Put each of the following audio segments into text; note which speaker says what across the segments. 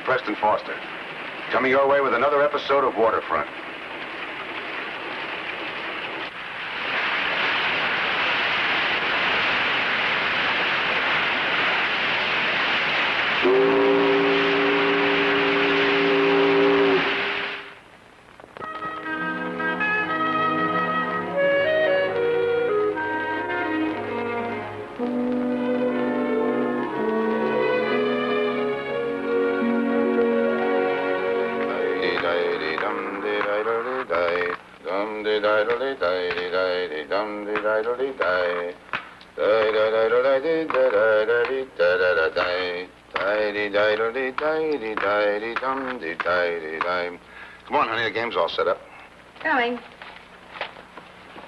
Speaker 1: Preston Foster, coming your way with another episode of Waterfront. Come on, honey, the game's all set up.
Speaker 2: Coming.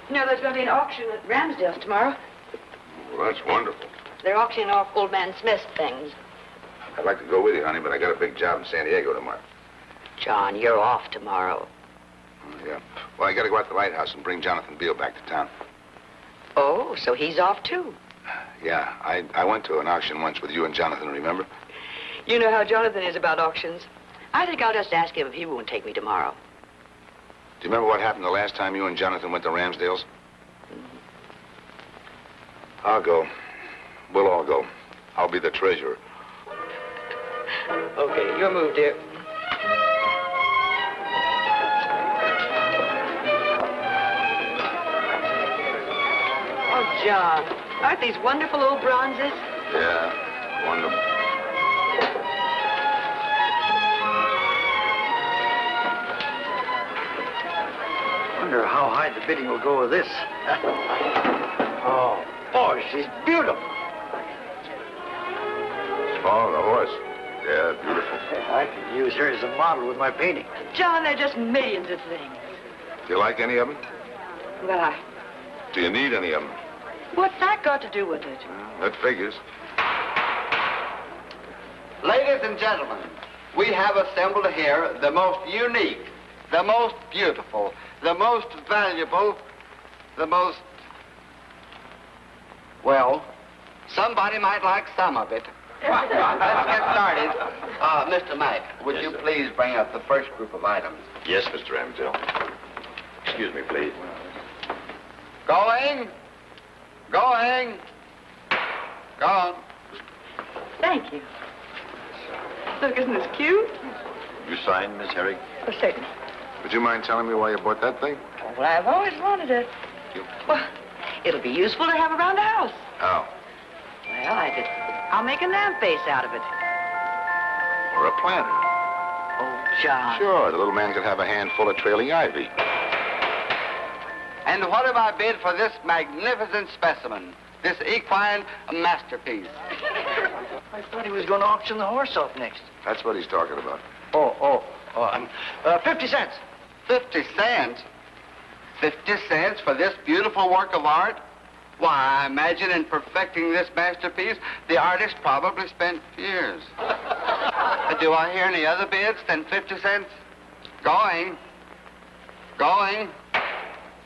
Speaker 2: You know, there's going to be an auction at Ramsdale's tomorrow.
Speaker 1: Well, that's wonderful.
Speaker 2: They're auctioning off Old Man Smith's things.
Speaker 1: I'd like to go with you, honey, but I got a big job in San Diego tomorrow.
Speaker 2: John, you're off tomorrow.
Speaker 1: Oh, yeah. Well, I got to go out to the lighthouse and bring Jonathan Beale back to town.
Speaker 2: Oh, so he's off, too?
Speaker 1: Yeah, I went to an auction once with you and Jonathan, remember?
Speaker 2: You know how Jonathan is about auctions. I think I'll just ask him if he won't take me tomorrow.
Speaker 1: Do you remember what happened the last time you and Jonathan went to Ramsdale's? I'll go. We'll all go. I'll be the treasurer.
Speaker 2: Okay, your move, dear. Oh, John, aren't these wonderful old bronzes?
Speaker 1: Yeah, wonderful.
Speaker 3: Wonder how high the bidding will go with this. Oh, boy, she's beautiful.
Speaker 1: Oh, the horse. Yeah, beautiful.
Speaker 3: I could use her as a model with my painting.
Speaker 2: John, they're just millions of things.
Speaker 1: Do you like any of them?
Speaker 2: Well,
Speaker 1: Do you need any of them?
Speaker 2: what's that got to do with it?
Speaker 1: That figures.
Speaker 4: Ladies and gentlemen, we have assembled here the most unique, the most beautiful, the most valuable, the most... Well, somebody might like some of it. Let's get started. Mr. Mack, would you please bring up the first group of items?
Speaker 1: Yes, Mr. Ramsdale. Excuse me, please.
Speaker 4: Going. Going. Gone.
Speaker 2: Thank you. Look, isn't this cute?
Speaker 1: You signed, Miss Herrick?
Speaker 2: Oh, certainly.
Speaker 1: Would you mind telling me why you bought that thing?
Speaker 2: Oh, well, I've always wanted it. Well, it'll be useful to have around the house.
Speaker 1: How?
Speaker 2: Well, I'll make a lamp base out of it.
Speaker 1: Or a planter?
Speaker 2: Oh, John.
Speaker 1: Sure, the little man could have a handful of trailing ivy.
Speaker 4: And what have I bid for this magnificent specimen? This equine masterpiece?
Speaker 3: I thought he was going to auction the horse off next.
Speaker 1: That's what he's talking about.
Speaker 3: 50 cents.
Speaker 4: 50 cents? 50 cents for this beautiful work of art? Why, I imagine in perfecting this masterpiece, the artist probably spent years. Do I hear any other bids than 50 cents? Going. Going.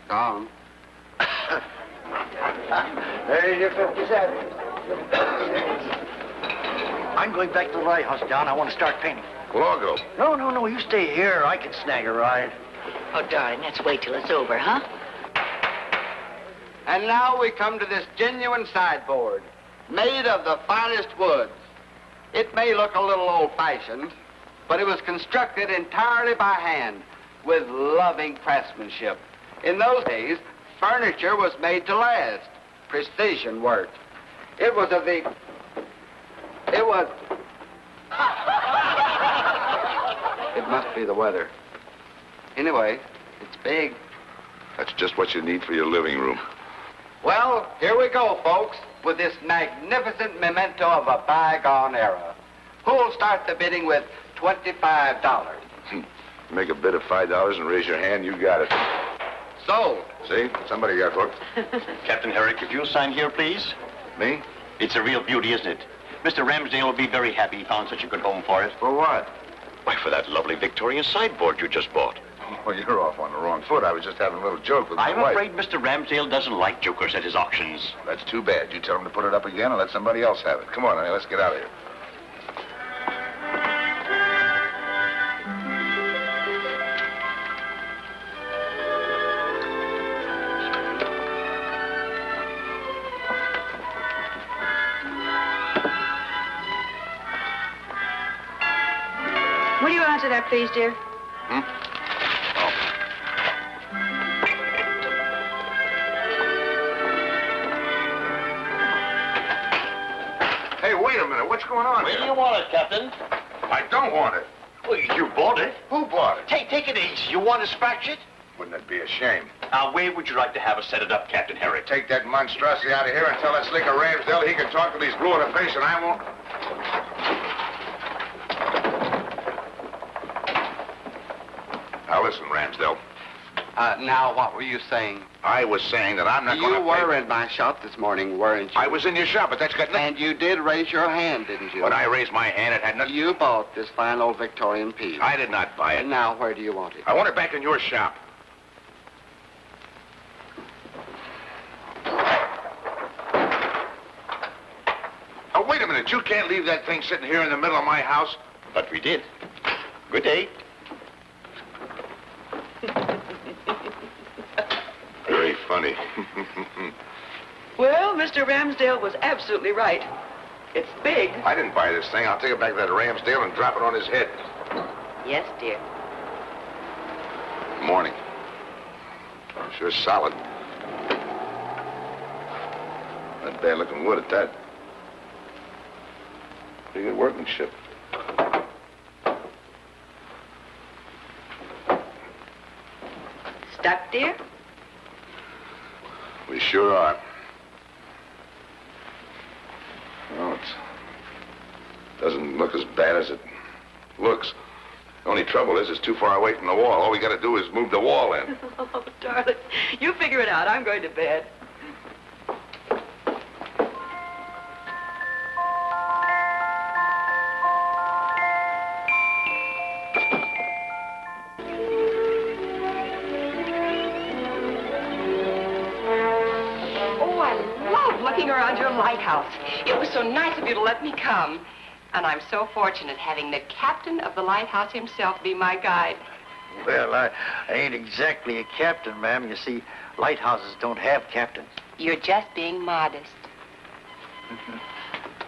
Speaker 4: Gone.
Speaker 3: There's your 50 cents. I'm going back to the lighthouse, John. I want to start painting.
Speaker 1: We'll all go.
Speaker 3: No, you stay here. I can snag a ride.
Speaker 2: Oh, darling, let's wait till it's over, huh?
Speaker 4: And now we come to this genuine sideboard, made of the finest woods. It may look a little old-fashioned, but it was constructed entirely by hand with loving craftsmanship. In those days, furniture was made to last. Precision work. It was... It must be the weather. Anyway, it's big.
Speaker 1: That's just what you need for your living room.
Speaker 4: Well, here we go, folks, with this magnificent memento of a bygone era. Who'll start the bidding with $25?
Speaker 1: Make a bid of $5 and raise your hand, you got it.
Speaker 4: Sold.
Speaker 1: See? Somebody got hooked.
Speaker 5: Captain Herrick, if you'll sign here, please.
Speaker 1: Me?
Speaker 5: It's a real beauty, isn't it? Mr. Ramsdale will be very happy he found such a good home for it.
Speaker 1: For what?
Speaker 5: Why, for that lovely Victorian sideboard you just bought.
Speaker 1: Oh, you're off on the wrong foot. I was just having a little joke with my
Speaker 5: I'm
Speaker 1: wife.
Speaker 5: afraid Mr. Ramsdale doesn't like jokers at his auctions.
Speaker 1: That's too bad. You tell him to put it up again and let somebody else have it. Come on, honey, let's get out of here.
Speaker 2: answer that, please, dear?
Speaker 1: Hmm? Oh. Hey, wait a minute. What's going on
Speaker 5: Where
Speaker 1: here?
Speaker 5: do you want it, Captain?
Speaker 1: I don't want it.
Speaker 5: Well, you bought it.
Speaker 1: Who bought it?
Speaker 5: Take it easy. You want to scratch it?
Speaker 1: Wouldn't it be a shame?
Speaker 5: Now, where would you like to have us set it up, Captain Herrick?
Speaker 1: Take that monstrosity out of here and tell that slicker Ramsdale he can talk till he's blue in the face and I won't. Now listen, Ramsdale.
Speaker 4: Now, what were you saying?
Speaker 1: I was saying that I'm not going to
Speaker 4: You were in my shop this morning, weren't you?
Speaker 1: I was in your shop, but that's got nothing...
Speaker 4: And you did raise your hand, didn't you?
Speaker 1: When I raised my hand, it had nothing...
Speaker 4: You bought this fine old Victorian piece.
Speaker 1: I did not buy it.
Speaker 4: And now, where do you want it?
Speaker 1: I want it back in your shop. Oh, wait a minute. You can't leave that thing sitting here in the middle of my house.
Speaker 5: But we did. Good day.
Speaker 1: Very funny.
Speaker 2: Well, Mr. Ramsdale was absolutely right. It's big.
Speaker 1: I didn't buy this thing. I'll take it back to that Ramsdale and drop it on his head.
Speaker 2: Yes, dear.
Speaker 1: Morning. Sure solid. Not bad looking wood at that. Pretty good workmanship.
Speaker 2: Stuck, dear?
Speaker 1: We sure are. Well, it doesn't look as bad as it looks. The only trouble is it's too far away from the wall. All we got to do is move the wall in.
Speaker 2: Oh, darling, you figure it out. I'm going to bed.
Speaker 6: Around your lighthouse. It was so nice of you to let me come. And I'm so fortunate having the captain of the lighthouse himself be my guide.
Speaker 3: Well, I ain't exactly a captain, ma'am. You see, lighthouses don't have captains.
Speaker 6: You're just being modest.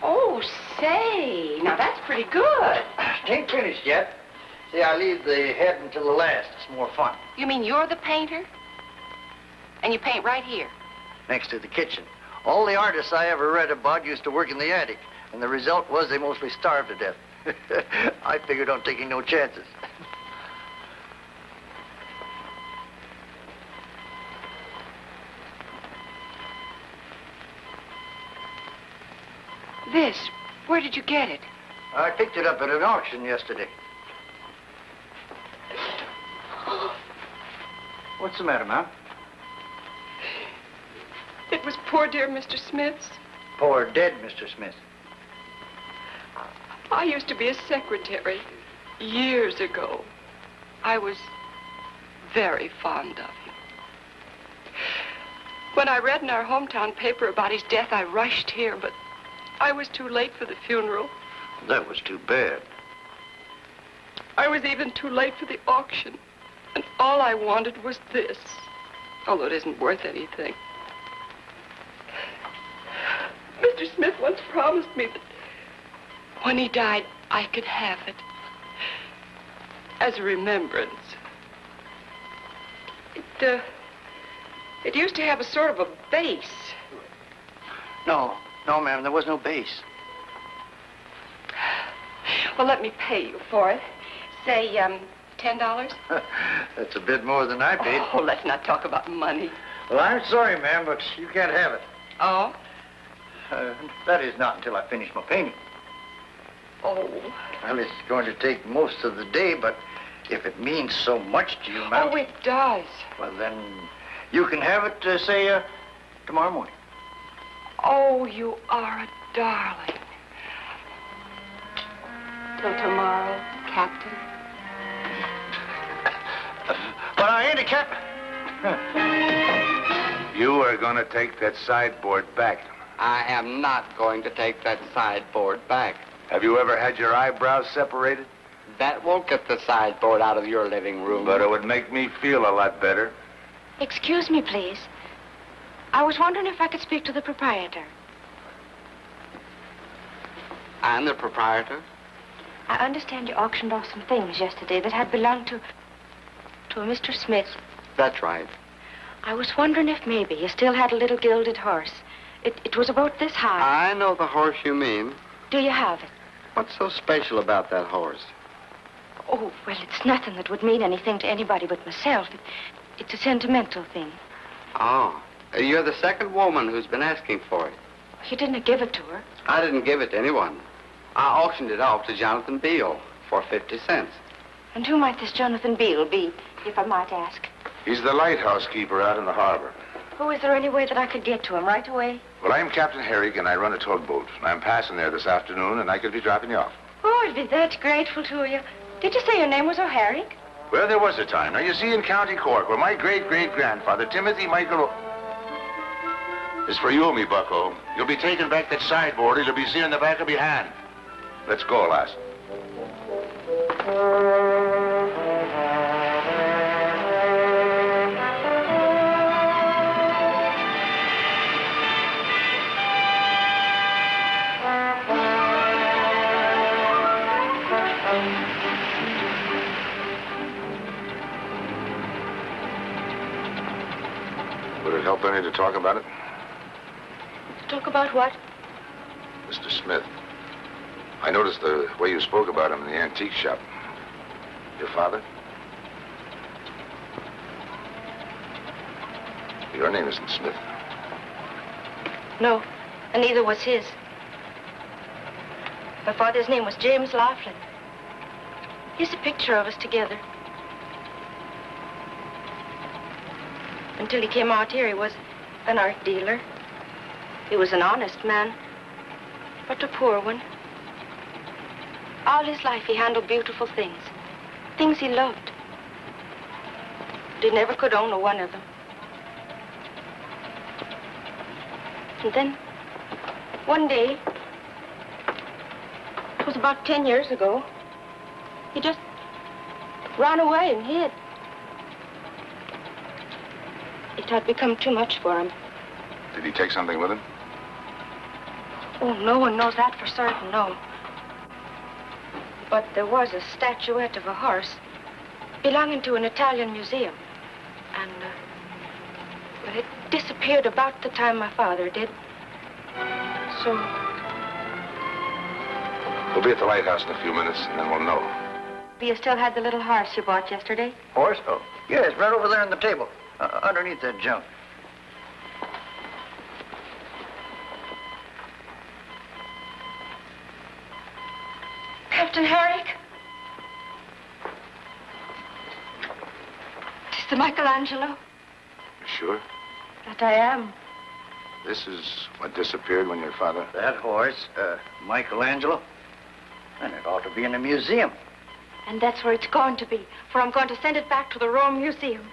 Speaker 6: Oh, say, now that's pretty good.
Speaker 3: It ain't finished yet. See, I leave the head until the last. It's more fun.
Speaker 6: You mean you're the painter? And you paint right here?
Speaker 3: Next to the kitchen. All the artists I ever read about used to work in the attic, and the result was they mostly starved to death. I figured on taking no chances.
Speaker 6: This, where did you get it?
Speaker 3: I picked it up at an auction yesterday. What's the matter, ma'am?
Speaker 6: It was poor dear Mr. Smith's.
Speaker 3: Poor dead Mr. Smith.
Speaker 6: I used to be a secretary years ago. I was very fond of him. When I read in our hometown paper about his death, I rushed here, but I was too late for the funeral.
Speaker 3: That was too bad.
Speaker 6: I was even too late for the auction. And all I wanted was this, although it isn't worth anything. Mr. Smith once promised me that when he died, I could have it as a remembrance. It used to have a sort of a base.
Speaker 3: No, ma'am, there was no base.
Speaker 6: Well, let me pay you for it. Say, $10?
Speaker 3: That's a bit more than I paid.
Speaker 6: Oh, let's not talk about money.
Speaker 3: Well, I'm sorry, ma'am, but you can't have it.
Speaker 6: Oh?
Speaker 3: That is not until I finish my painting.
Speaker 6: Oh.
Speaker 3: Well, it's going to take most of the day, but if it means so much to you, ma'am...
Speaker 6: Oh, it does.
Speaker 3: Well, then you can have it, say, tomorrow morning.
Speaker 6: Oh, you are a darling. Till tomorrow, Captain.
Speaker 3: But I ain't a captain.
Speaker 1: You are going to take that sideboard back.
Speaker 4: I am not going to take that sideboard back.
Speaker 1: Have you ever had your eyebrows separated?
Speaker 4: That won't get the sideboard out of your living room.
Speaker 1: But it would make me feel a lot better.
Speaker 7: Excuse me, please. I was wondering if I could speak to the proprietor.
Speaker 4: I'm the proprietor.
Speaker 7: I understand you auctioned off some things yesterday that had belonged to a Mr. Smith.
Speaker 4: That's right.
Speaker 7: I was wondering if maybe you still had a little gilded horse. It was about this high.
Speaker 4: I know the horse you mean.
Speaker 7: Do you have it?
Speaker 4: What's so special about that horse?
Speaker 7: Oh, well, it's nothing that would mean anything to anybody but myself. It's a sentimental thing.
Speaker 4: Oh, you're the second woman who's been asking for it.
Speaker 7: You didn't give it to her.
Speaker 4: I didn't give it to anyone. I auctioned it off to Jonathan Beale for 50 cents.
Speaker 7: And who might this Jonathan Beale be, if I might ask?
Speaker 1: He's the lighthouse keeper out in the harbor.
Speaker 7: Oh, is there any way that I could get to him right away?
Speaker 1: Well, I'm Captain Herrick, and I run a tugboat. I'm passing there this afternoon, and I could be dropping you off.
Speaker 7: Oh, I'd be that grateful to you. Did you say your name was O'Harrick?
Speaker 1: Well, there was a time. Now, you see, in County Cork, where my great-great-grandfather, Timothy Michael... It's for you, me bucko. You'll be taking back that sideboard. It'll be seeing the back of your hand. Let's go, lass. Would it help any to talk about it?
Speaker 7: Talk about what?
Speaker 1: Mr. Smith. I noticed the way you spoke about him in the antique shop. Your father? Your name isn't Smith.
Speaker 7: No, and neither was his. My father's name was James Laughlin. Here's a picture of us together. Until he came out here, he was an art dealer. He was an honest man, but a poor one. All his life, he handled beautiful things, things he loved. But he never could own one of them. And then, one day, it was about 10 years ago, he just ran away and hid. It had become too much for him.
Speaker 1: Did he take something with him?
Speaker 7: Oh, no one knows that for certain, no. But there was a statuette of a horse belonging to an Italian museum. And, well, it disappeared about the time my father did. So...
Speaker 1: We'll be at the lighthouse in a few minutes, and then we'll know.
Speaker 7: You still had the little horse you bought yesterday?
Speaker 3: Horse? Oh, yes, right over there on the table, underneath that junk.
Speaker 7: Captain Herrick? It's the Michelangelo.
Speaker 1: You sure?
Speaker 7: That I am.
Speaker 1: This is what disappeared when your father...
Speaker 3: That horse, Michelangelo. And it ought to be in a museum.
Speaker 7: And that's where it's going to be, for I'm going to send it back to the Rome Museum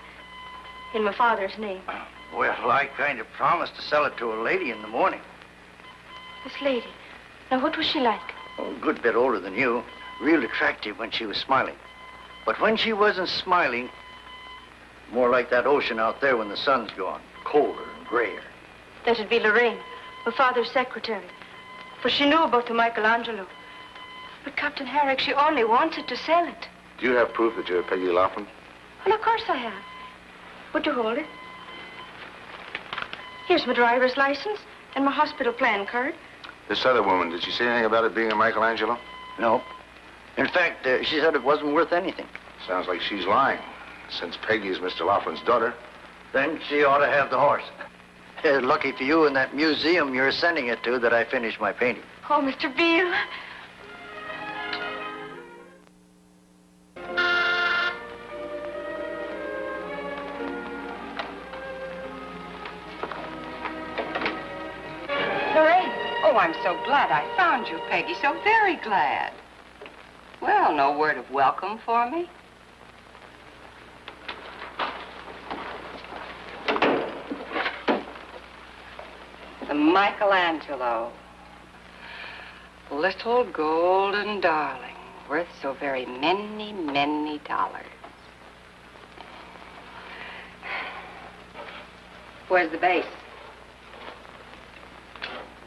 Speaker 7: in my father's name.
Speaker 3: Well, I kind of promised to sell it to a lady in the morning.
Speaker 7: This lady. Now, what was she like?
Speaker 3: Oh, a good bit older than you. Real attractive when she was smiling. But when she wasn't smiling, more like that ocean out there when the sun's gone. Colder and grayer.
Speaker 7: That'd be Lorraine, my father's secretary. For she knew about the Michelangelo. But Captain Herrick, she only wanted to sell it.
Speaker 1: Do you have proof that you're Peggy Laughlin?
Speaker 7: Well, of course I have. Would you hold it? Here's my driver's license and my hospital plan card.
Speaker 1: This other woman, did she say anything about it being a Michelangelo?
Speaker 3: No. In fact, she said it wasn't worth anything.
Speaker 1: Sounds like she's lying. Since Peggy is Mr. Laughlin's daughter.
Speaker 3: Then she ought to have the horse. Lucky for you in that museum you're sending it to that I finished my painting.
Speaker 7: Oh, Mr. Beale.
Speaker 6: Lorraine. Oh, I'm so glad I found you, Peggy. So very glad. Well, no word of welcome for me? The Michelangelo. Little golden darling, worth so very many, many dollars. Where's the base?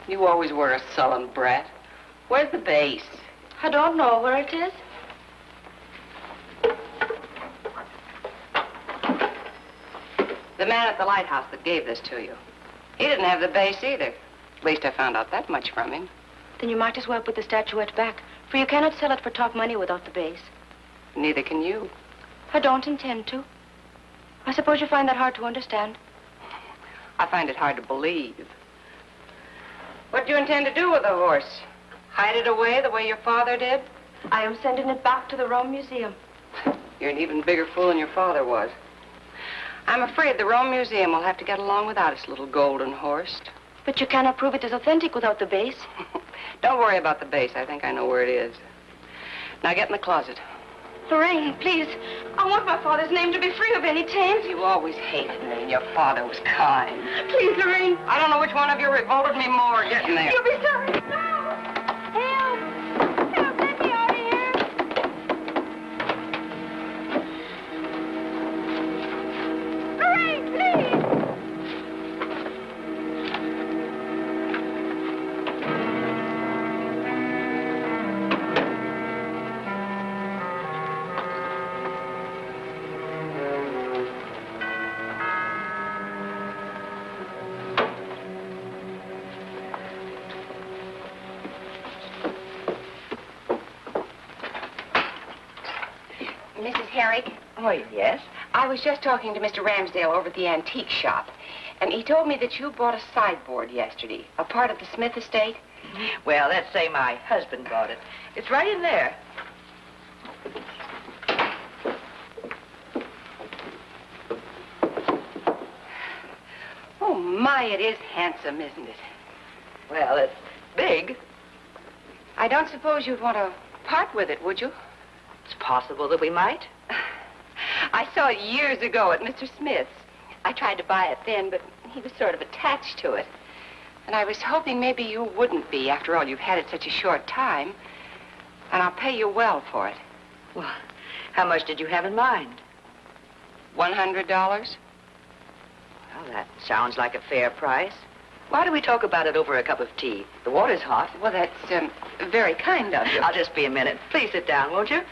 Speaker 6: You always were a sullen brat. Where's the base?
Speaker 7: I don't know where it is.
Speaker 6: The man at the lighthouse that gave this to you. He didn't have the base either. At least I found out that much from him.
Speaker 7: Then you might as well put the statuette back, for you cannot sell it for top money without the base.
Speaker 6: Neither can you.
Speaker 7: I don't intend to. I suppose you find that hard to understand.
Speaker 6: I find it hard to believe. What do you intend to do with the horse? Hide it away the way your father did?
Speaker 7: I am sending it back to the Rome Museum.
Speaker 6: You're an even bigger fool than your father was. I'm afraid the Rome Museum will have to get along without its little golden horse.
Speaker 7: But you cannot prove it is authentic without the base.
Speaker 6: Don't worry about the base. I think I know where it is. Now get in the closet.
Speaker 7: Lorraine, please. I want my father's name to be free of any taint.
Speaker 6: You always hated me, and your father was kind.
Speaker 7: Please, Lorraine.
Speaker 6: I don't know which one of you revolted me more. Get in there.
Speaker 7: You'll be sorry. No! Help! Help, let me out of here. Lorraine, please!
Speaker 6: Mrs. Herrick?
Speaker 2: Oh, yes?
Speaker 6: I was just talking to Mr. Ramsdale over at the antique shop, and he told me that you bought a sideboard yesterday, a part of the Smith estate.
Speaker 2: Well, let's say my husband bought it. It's right in there.
Speaker 6: Oh, my, it is handsome, isn't it?
Speaker 2: Well, it's big.
Speaker 6: I don't suppose you'd want to part with it, would you?
Speaker 2: It's possible that we might.
Speaker 6: I saw it years ago at Mr. Smith's. I tried to buy it then, but he was sort of attached to it. And I was hoping maybe you wouldn't be. After all, you've had it such a short time. And I'll pay you well for it.
Speaker 2: Well, how much did you have in mind?
Speaker 6: $100?
Speaker 2: Well, that sounds like a fair price. Why don't we talk about it over a cup of tea? The water's hot.
Speaker 6: Well, that's very kind of you.
Speaker 2: I'll just be a minute. Please sit down, won't you?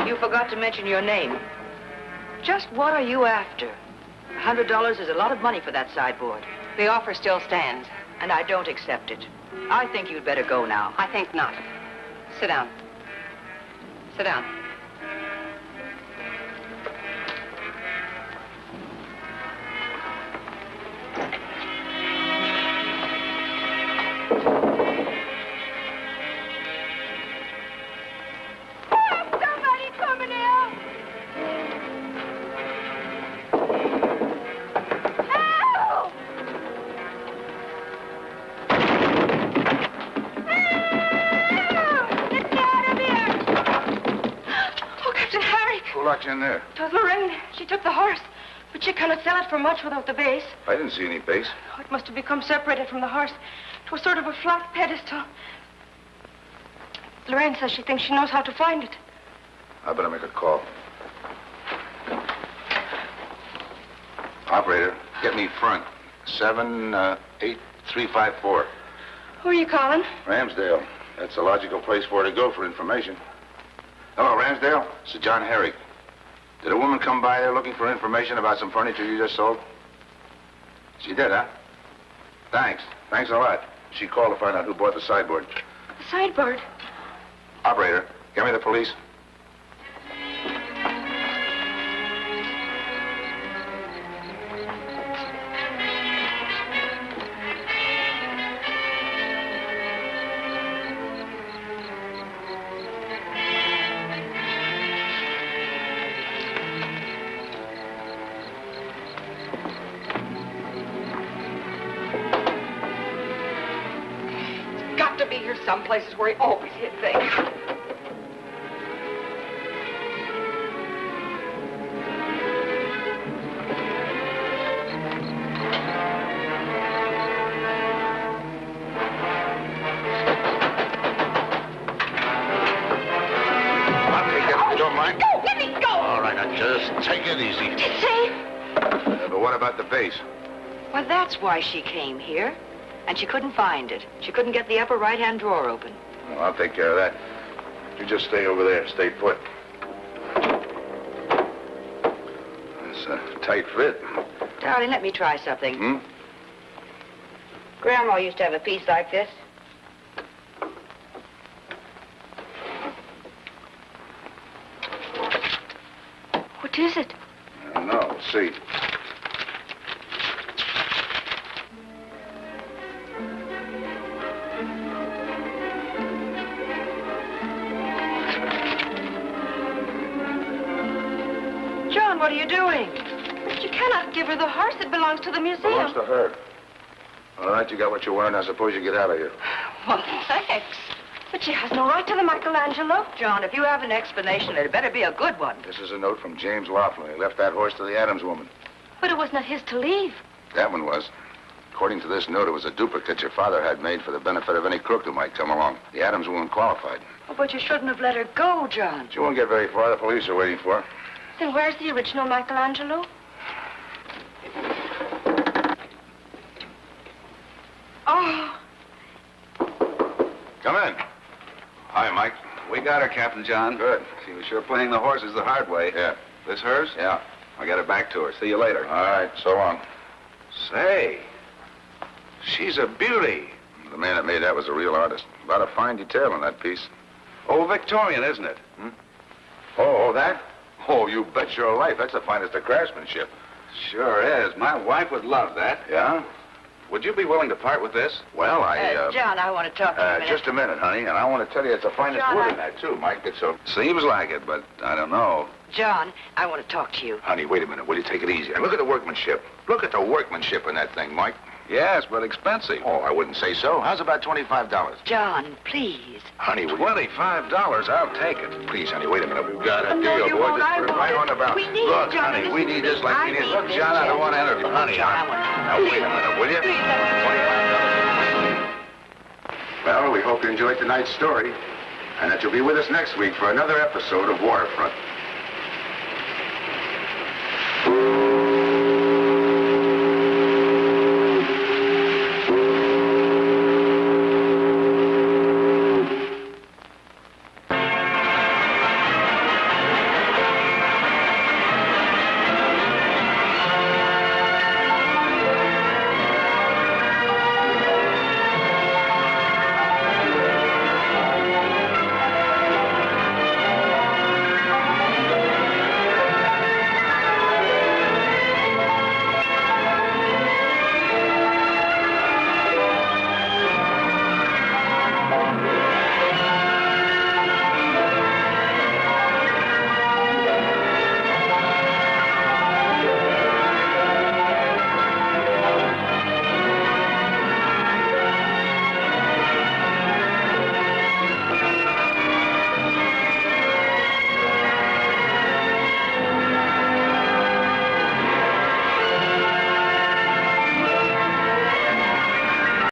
Speaker 2: You forgot to mention your name. Just what are you after? $100 is a lot of money for that sideboard.
Speaker 6: The offer still stands.
Speaker 2: And I don't accept it. I think you'd better go now.
Speaker 6: I think not. Sit down. Sit down.
Speaker 7: Somebody coming out! Help! Help! Get me out of here! Oh, Captain Harry.
Speaker 1: Who locked you in there?
Speaker 7: It was Lorraine. She took the horse, but she cannot sell it for much without the base.
Speaker 1: I didn't see any base.
Speaker 7: Oh, it must have become separated from the horse. It was sort of a flat pedestal. Lorraine says she thinks she knows how to find it.
Speaker 1: I better make a call. Operator, get me front. 78354.
Speaker 7: Who are you calling?
Speaker 1: Ramsdale. That's a logical place for her to go for information. Hello, Ramsdale. This is John Herrick. Did a woman come by there looking for information about some furniture you just sold? She did, huh? Thanks. Thanks a lot. She called to find out who bought the sideboard.
Speaker 7: The sideboard.
Speaker 1: Operator, get me the police.
Speaker 6: Got to be here some places where he always hid things.
Speaker 1: about the base?
Speaker 2: Well, that's why she came here. And she couldn't find it. She couldn't get the upper right-hand drawer open.
Speaker 1: Well, I'll take care of that. You just stay over there. Stay put. It's a tight fit.
Speaker 2: Darling, let me try something.
Speaker 1: Hmm?
Speaker 2: Grandma used to have a piece like this.
Speaker 7: What is it?
Speaker 1: I don't know. Let's see.
Speaker 2: John, what are you doing?
Speaker 7: But you cannot give her the horse. It belongs to the museum.
Speaker 1: Belongs to her. All right, you got what you wanted. Now suppose you get out of here.
Speaker 7: Well, thanks. But she has no right to the Michelangelo.
Speaker 2: John, if you have an explanation, it better be a good one.
Speaker 1: This is a note from James Laughlin. He left that horse to the Adams woman.
Speaker 7: But it was not his to leave.
Speaker 1: That one was. According to this note, it was a duplicate your father had made for the benefit of any crook who might come along. The Adams woman qualified.
Speaker 2: Oh, but you shouldn't have let her go, John.
Speaker 1: She won't get very far. The police are waiting for her.
Speaker 7: Then where's the original Michelangelo? Oh.
Speaker 1: Come in. Hi, Mike.
Speaker 8: We got her, Captain John.
Speaker 1: Good.
Speaker 8: She was sure playing the horses the hard way.
Speaker 1: Yeah.
Speaker 8: This hers?
Speaker 1: Yeah.
Speaker 8: I got it back to her. See you later.
Speaker 1: All right, so long.
Speaker 8: Say, she's a beauty.
Speaker 1: The man that made that was a real artist. A lot of fine detail in that piece.
Speaker 8: Old Victorian, isn't it?
Speaker 1: Oh, that? Oh, you bet your life. That's the finest of craftsmanship.
Speaker 8: Sure is. My wife would love that.
Speaker 1: Yeah?
Speaker 8: Would you be willing to part with this?
Speaker 1: Well,
Speaker 2: John, I want to talk to you a minute.
Speaker 1: Just a minute, honey, and I want to tell you it's the finest
Speaker 2: John,
Speaker 1: wood in that, too, Mike. It's a...
Speaker 8: Seems like it, but I don't know.
Speaker 2: John, I want to talk to you.
Speaker 1: Honey, wait a minute. Will you take it easy? And look at the workmanship. Look at the workmanship in that thing, Mike.
Speaker 8: Yes, but expensive.
Speaker 1: Oh, I wouldn't say so. How's about $25?
Speaker 2: John, please.
Speaker 1: Honey, will you...
Speaker 8: $25, I'll take it.
Speaker 1: Please, honey, wait a minute. We've got a
Speaker 2: No,
Speaker 1: deal,
Speaker 2: you
Speaker 1: boy.
Speaker 2: won't.
Speaker 1: Just
Speaker 2: I
Speaker 1: put it
Speaker 2: want
Speaker 1: right
Speaker 2: it.
Speaker 1: on the balance.
Speaker 2: We need
Speaker 1: Look,
Speaker 2: it, John.
Speaker 1: honey, we need this like
Speaker 2: I
Speaker 1: we need...
Speaker 2: need
Speaker 1: Look,
Speaker 2: this,
Speaker 1: John, I don't want to enter.
Speaker 2: John.
Speaker 1: Honey,
Speaker 2: John, I want it.
Speaker 1: Now, wait a minute, will you?
Speaker 2: Please, let me...
Speaker 1: $25. Well, we hope you enjoyed tonight's story and that you'll be with us next week for another episode of Waterfront.